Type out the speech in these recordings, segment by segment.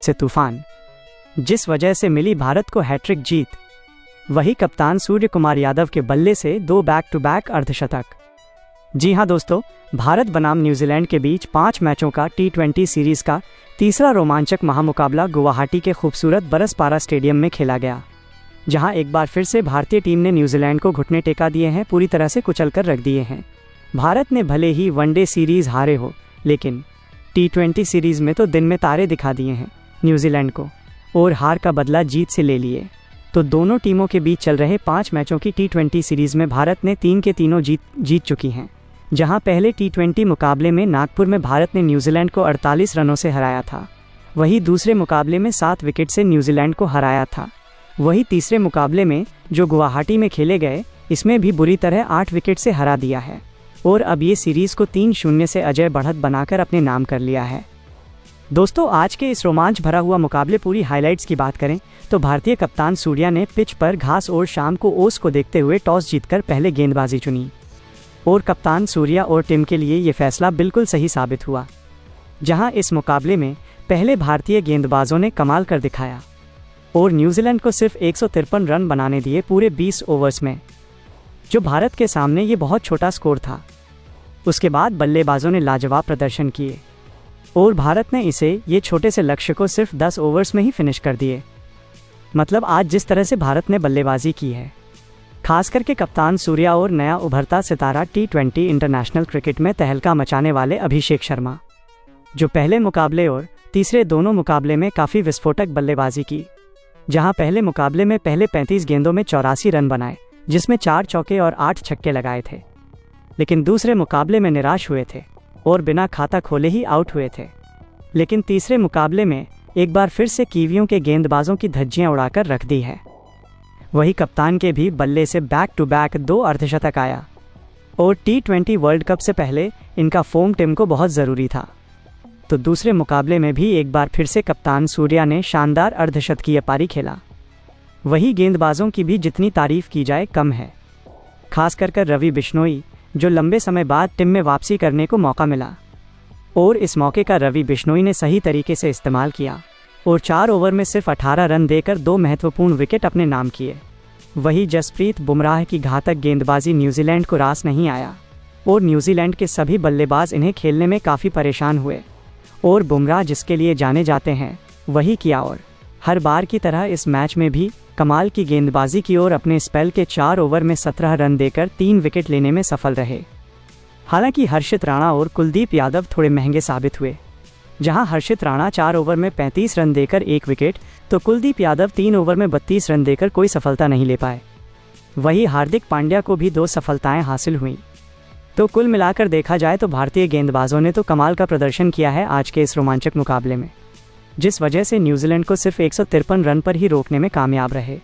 से तूफान, जिस वजह से मिली भारत को हैट्रिक जीत। वही कप्तान सूर्य कुमार यादव के बल्ले से 2 बैक टू बैक अर्धशतक। जी हां दोस्तों, भारत बनाम न्यूजीलैंड के बीच 5 मैचों का T20 सीरीज का तीसरा रोमांचक महामुकाबला गुवाहाटी के खूबसूरत बरसपारा स्टेडियम में खेला गया, जहां एक बार फिर से भारतीय टीम ने न्यूजीलैंड को घुटने टेका दिए हैं, पूरी तरह से कुचल कर रख दिए हैं। भारत ने भले ही वनडे सीरीज हारे हो, लेकिन T20 सीरीज में तो दिन में तारे दिखा दिए हैं न्यूजीलैंड को, और हार का बदला जीत से ले लिए। तो दोनों टीमों के बीच चल रहे 5 मैचों की T20 सीरीज में भारत ने 3 के तीनों जीत चुकी हैं। जहां पहले T20 मुकाबले में नागपुर में भारत ने न्यूजीलैंड को 48 रनों से हराया था, वहीं दूसरे मुकाबले में 7 विकेट से न्यूजीलैंड को हराया था। वहीं तीसरे मुकाबले में जो गुवाहाटी में खेले गए, इसमें भी बुरी तरह 8 विकेट से हरा दिया है, और अब ये सीरीज को 3-0 से अजय बढ़त बनाकर अपने नाम कर लिया है। दोस्तों, आज के इस रोमांच भरा हुआ मुकाबले पूरी हाइलाइट्स की बात करें तो भारतीय कप्तान सूर्या ने पिच पर घास और शाम को ओस को देखते हुए टॉस जीतकर पहले गेंदबाजी चुनी, और कप्तान सूर्या और टीम के लिए ये फैसला बिल्कुल सही साबित हुआ। जहां इस मुकाबले में पहले भारतीय गेंदबाजों ने कमाल कर दिखाया और न्यूजीलैंड को सिर्फ 153 रन बनाने दिए पूरे 20 ओवर्स में, जो भारत के सामने ये बहुत छोटा स्कोर था। उसके बाद बल्लेबाजों ने लाजवाब प्रदर्शन किए और भारत ने ये छोटे से लक्ष्य को सिर्फ 10 ओवर्स में ही फिनिश कर दिए। मतलब आज जिस तरह से भारत ने बल्लेबाजी की है, खास करके कप्तान सूर्या और नया उभरता सितारा T20 इंटरनेशनल क्रिकेट में तहलका मचाने वाले अभिषेक शर्मा, जो पहले मुकाबले और तीसरे दोनों मुकाबले में काफ़ी विस्फोटक बल्लेबाजी की। जहां पहले मुकाबले में पहले 35 गेंदों में 84 रन बनाए, जिसमें 4 चौके और 8 छक्के लगाए थे, लेकिन दूसरे मुकाबले में निराश हुए थे और बिना खाता खोले ही आउट हुए थे। लेकिन तीसरे मुकाबले में एक बार फिर से कीवियों के गेंदबाजों की धज्जियां उड़ाकर रख दी है। वही कप्तान के भी बल्ले से बैक टू बैक 2 अर्धशतक आया, और T20 वर्ल्ड कप से पहले इनका फॉर्म टीम को बहुत ज़रूरी था। तो दूसरे मुकाबले में भी एक बार फिर से कप्तान सूर्या ने शानदार अर्धशतकीय पारी खेला। वही गेंदबाजों की भी जितनी तारीफ की जाए कम है, खास कर रवि बिश्नोई, जो लंबे समय बाद टीम में वापसी करने को मौका मिला, और इस मौके का रवि बिश्नोई ने सही तरीके से इस्तेमाल किया और 4 ओवर में सिर्फ 18 रन देकर 2 महत्वपूर्ण विकेट अपने नाम किए। वही जसप्रीत बुमराह की घातक गेंदबाजी न्यूजीलैंड को रास नहीं आया, और न्यूजीलैंड के सभी बल्लेबाज इन्हें खेलने में काफ़ी परेशान हुए, और बुमराह जिसके लिए जाने जाते हैं वही किया, और हर बार की तरह इस मैच में भी कमाल की गेंदबाजी की और अपने स्पेल के 4 ओवर में 17 रन देकर 3 विकेट लेने में सफल रहे। हालांकि हर्षित राणा और कुलदीप यादव थोड़े महंगे साबित हुए, जहां हर्षित राणा 4 ओवर में 35 रन देकर 1 विकेट, तो कुलदीप यादव 3 ओवर में 32 रन देकर कोई सफलता नहीं ले पाए। वही हार्दिक पांड्या को भी 2 सफलताएं हासिल हुईं। तो कुल मिलाकर देखा जाए तो भारतीय गेंदबाजों ने तो कमाल का प्रदर्शन किया है आज के इस रोमांचक मुकाबले में, जिस वजह से न्यूजीलैंड को सिर्फ 153 रन पर ही रोकने में कामयाब रहे।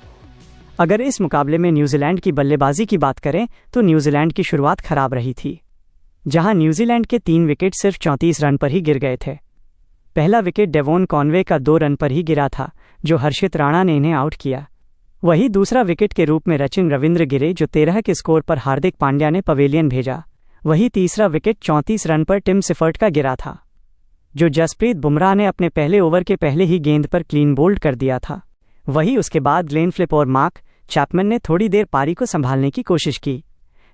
अगर इस मुकाबले में न्यूजीलैंड की बल्लेबाजी की बात करें तो न्यूजीलैंड की शुरुआत खराब रही थी, जहां न्यूजीलैंड के 3 विकेट सिर्फ 34 रन पर ही गिर गए थे। पहला विकेट डेवोन कॉनवे का 2 रन पर ही गिरा था, जो हर्षित राणा ने इन्हें आउट किया। वही दूसरा विकेट के रूप में सचिन रविंद्र गिरे, जो 13 के स्कोर पर हार्दिक पांड्या ने पवेलियन भेजा। वही तीसरा विकेट 34 रन पर टिम सिफर्ट का गिरा था, जो जसप्रीत बुमराह ने अपने पहले ओवर के पहले ही गेंद पर क्लीन बोल्ड कर दिया था। वही उसके बाद ग्लेन फ्लिप और मार्क चैपमैन ने थोड़ी देर पारी को संभालने की कोशिश की,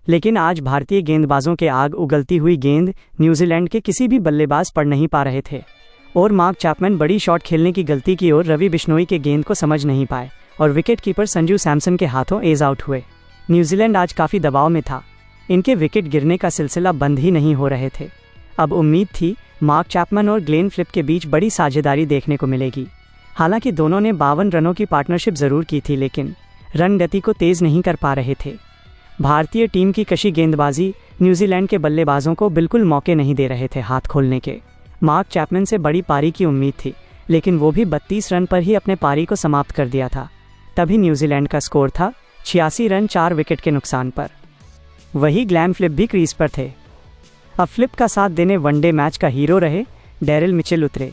लेकिन आज भारतीय गेंदबाजों के आग उगलती हुई गेंद न्यूजीलैंड के किसी भी बल्लेबाज पढ़ नहीं पा रहे थे, और मार्क चैपमैन बड़ी शॉट खेलने की गलती की और रवि बिश्नोई के गेंद को समझ नहीं पाए, और विकेट कीपर संजू सैमसन के हाथों एज आउट हुए। न्यूजीलैंड आज काफ़ी दबाव में था, इनके विकेट गिरने का सिलसिला बंद ही नहीं हो रहे थे। अब उम्मीद थी मार्क चैपमैन और ग्लेन फ्लिप के बीच बड़ी साझेदारी देखने को मिलेगी। हालांकि दोनों ने 52 रनों की पार्टनरशिप ज़रूर की थी, लेकिन रन गति को तेज़ नहीं कर पा रहे थे। भारतीय टीम की कशी गेंदबाजी न्यूजीलैंड के बल्लेबाजों को बिल्कुल मौके नहीं दे रहे थे हाथ खोलने के। मार्क चैपमैन से बड़ी पारी की उम्मीद थी, लेकिन वो भी 32 रन पर ही अपने पारी को समाप्त कर दिया था। तभी न्यूजीलैंड का स्कोर था 86 रन 4 विकेट के नुकसान पर। वही ग्लैन फ्लिप भी क्रीज पर थे। अब फ्लिप का साथ देने वनडे मैच का हीरो रहे डेरिल मिचेल उतरे।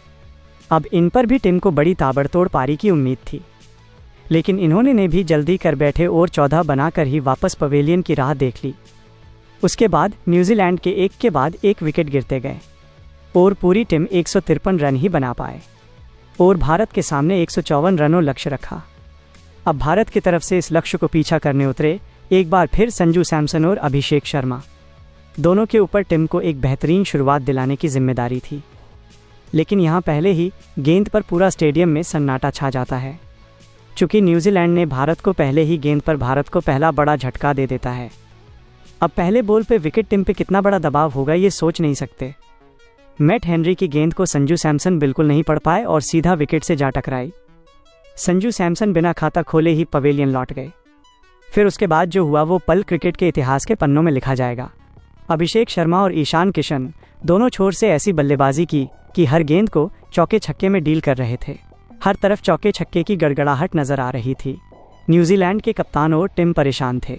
अब इन पर भी टीम को बड़ी ताबड़तोड़ पारी की उम्मीद थी, लेकिन इन्होंने ने भी जल्दी कर बैठे और 14 बनाकर ही वापस पवेलियन की राह देख ली। उसके बाद न्यूजीलैंड के एक के बाद एक विकेट गिरते गए और पूरी टीम 153 रन ही बना पाए। और भारत के सामने 154 रनों लक्ष्य रखा। अब भारत की तरफ से इस लक्ष्य को पीछा करने उतरे एक बार फिर संजू सैमसन और अभिषेक शर्मा। दोनों के ऊपर टीम को एक बेहतरीन शुरुआत दिलाने की जिम्मेदारी थी, लेकिन यहाँ पहले ही गेंद पर पूरा स्टेडियम में सन्नाटा छा जाता है। चूँकि न्यूजीलैंड ने भारत को पहले ही गेंद पर भारत को पहला बड़ा झटका दे देता है। अब पहले बॉल पे विकेट टीम पे कितना बड़ा दबाव होगा ये सोच नहीं सकते। मैट हेनरी की गेंद को संजू सैमसन बिल्कुल नहीं पढ़ पाए और सीधा विकेट से जा टकराई। संजू सैमसन बिना खाता खोले ही पवेलियन लौट गए। फिर उसके बाद जो हुआ वो पल क्रिकेट के इतिहास के पन्नों में लिखा जाएगा। अभिषेक शर्मा और ईशान किशन दोनों छोर से ऐसी बल्लेबाजी की कि हर गेंद को चौके छक्के में डील कर रहे थे। हर तरफ चौके छक्के की गड़गड़ाहट नजर आ रही थी। न्यूजीलैंड के कप्तान और टीम परेशान थे।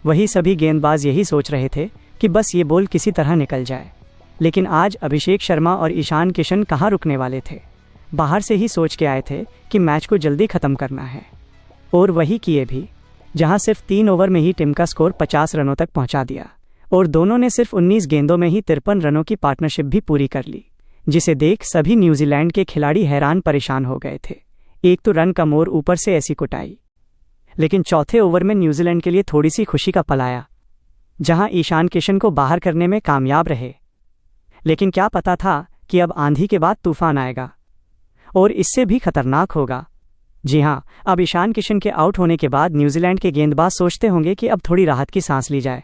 वही सभी गेंदबाज यही सोच रहे थे कि बस ये बॉल किसी तरह निकल जाए। लेकिन आज अभिषेक शर्मा और ईशान किशन कहाँ रुकने वाले थे। बाहर से ही सोच के आए थे कि मैच को जल्दी ख़त्म करना है, और वही किए भी। जहां सिर्फ 3 ओवर में ही टीम का स्कोर 50 रनों तक पहुंचा दिया और दोनों ने सिर्फ 19 गेंदों में ही 53 रनों की पार्टनरशिप भी पूरी कर ली, जिसे देख सभी न्यूजीलैंड के खिलाड़ी हैरान परेशान हो गए थे। एक तो रन कम और ऊपर से ऐसी कुटाई। लेकिन चौथे ओवर में न्यूजीलैंड के लिए थोड़ी सी खुशी का पल आया, जहां ईशान किशन को बाहर करने में कामयाब रहे। लेकिन क्या पता था कि अब आंधी के बाद तूफान आएगा और इससे भी खतरनाक होगा। जी हां, अब ईशान किशन के आउट होने के बाद न्यूजीलैंड के गेंदबाज सोचते होंगे कि अब थोड़ी राहत की सांस ली जाए।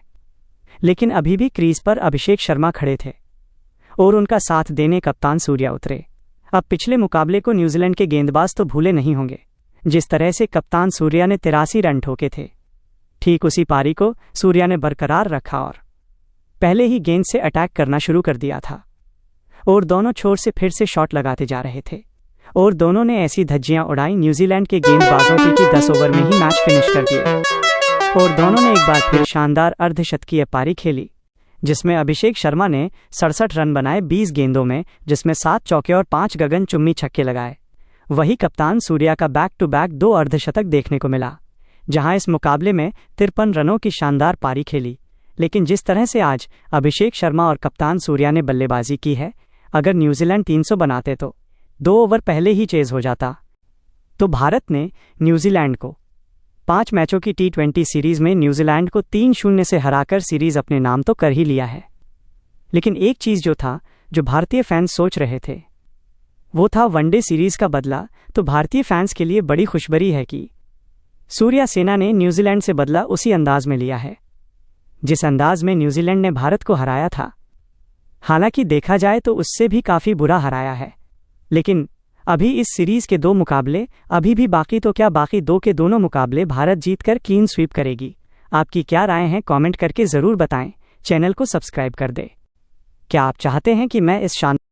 लेकिन अभी भी क्रीज पर अभिषेक शर्मा खड़े थे और उनका साथ देने कप्तान सूर्या उतरे। अब पिछले मुकाबले को न्यूजीलैंड के गेंदबाज तो भूले नहीं होंगे, जिस तरह से कप्तान सूर्या ने 83 रन ठोके थे। ठीक उसी पारी को सूर्या ने बरकरार रखा और पहले ही गेंद से अटैक करना शुरू कर दिया था और दोनों छोर से फिर से शॉट लगाते जा रहे थे और दोनों ने ऐसी धज्जियां उड़ाई न्यूजीलैंड के गेंदबाजों की कि 10 ओवर में ही मैच फिनिश कर दिया। और दोनों ने एक बार फिर शानदार अर्धशतकीय पारी खेली, जिसमें अभिषेक शर्मा ने 67 रन बनाए 20 गेंदों में, जिसमें 7 चौके और 5 गगनचुम्बी छक्के लगाए। वही कप्तान सूर्या का बैक टू बैक 2 अर्धशतक देखने को मिला, जहां इस मुकाबले में 53 रनों की शानदार पारी खेली। लेकिन जिस तरह से आज अभिषेक शर्मा और कप्तान सूर्या ने बल्लेबाजी की है, अगर न्यूजीलैंड 300 बनाते तो 2 ओवर पहले ही चेज हो जाता। तो भारत ने न्यूजीलैंड को 5 मैचों की T20 सीरीज में न्यूजीलैंड को 3-0 से हराकर सीरीज अपने नाम तो कर ही लिया है। लेकिन एक चीज़ जो था, जो भारतीय फैंस सोच रहे थे, वो था वनडे सीरीज का बदला। तो भारतीय फैंस के लिए बड़ी खुशबरी है कि सूर्या सेना ने न्यूजीलैंड से बदला उसी अंदाज में लिया है जिस अंदाज में न्यूजीलैंड ने भारत को हराया था। हालांकि देखा जाए तो उससे भी काफ़ी बुरा हराया है। लेकिन अभी इस सीरीज के 2 मुकाबले अभी भी बाकी, तो क्या बाकी 2 के दोनों मुकाबले भारत जीतकर क्लीन स्वीप करेगी? आपकी क्या राय है कमेंट करके ज़रूर बताएं। चैनल को सब्सक्राइब कर दें। क्या आप चाहते हैं कि मैं इस शानदार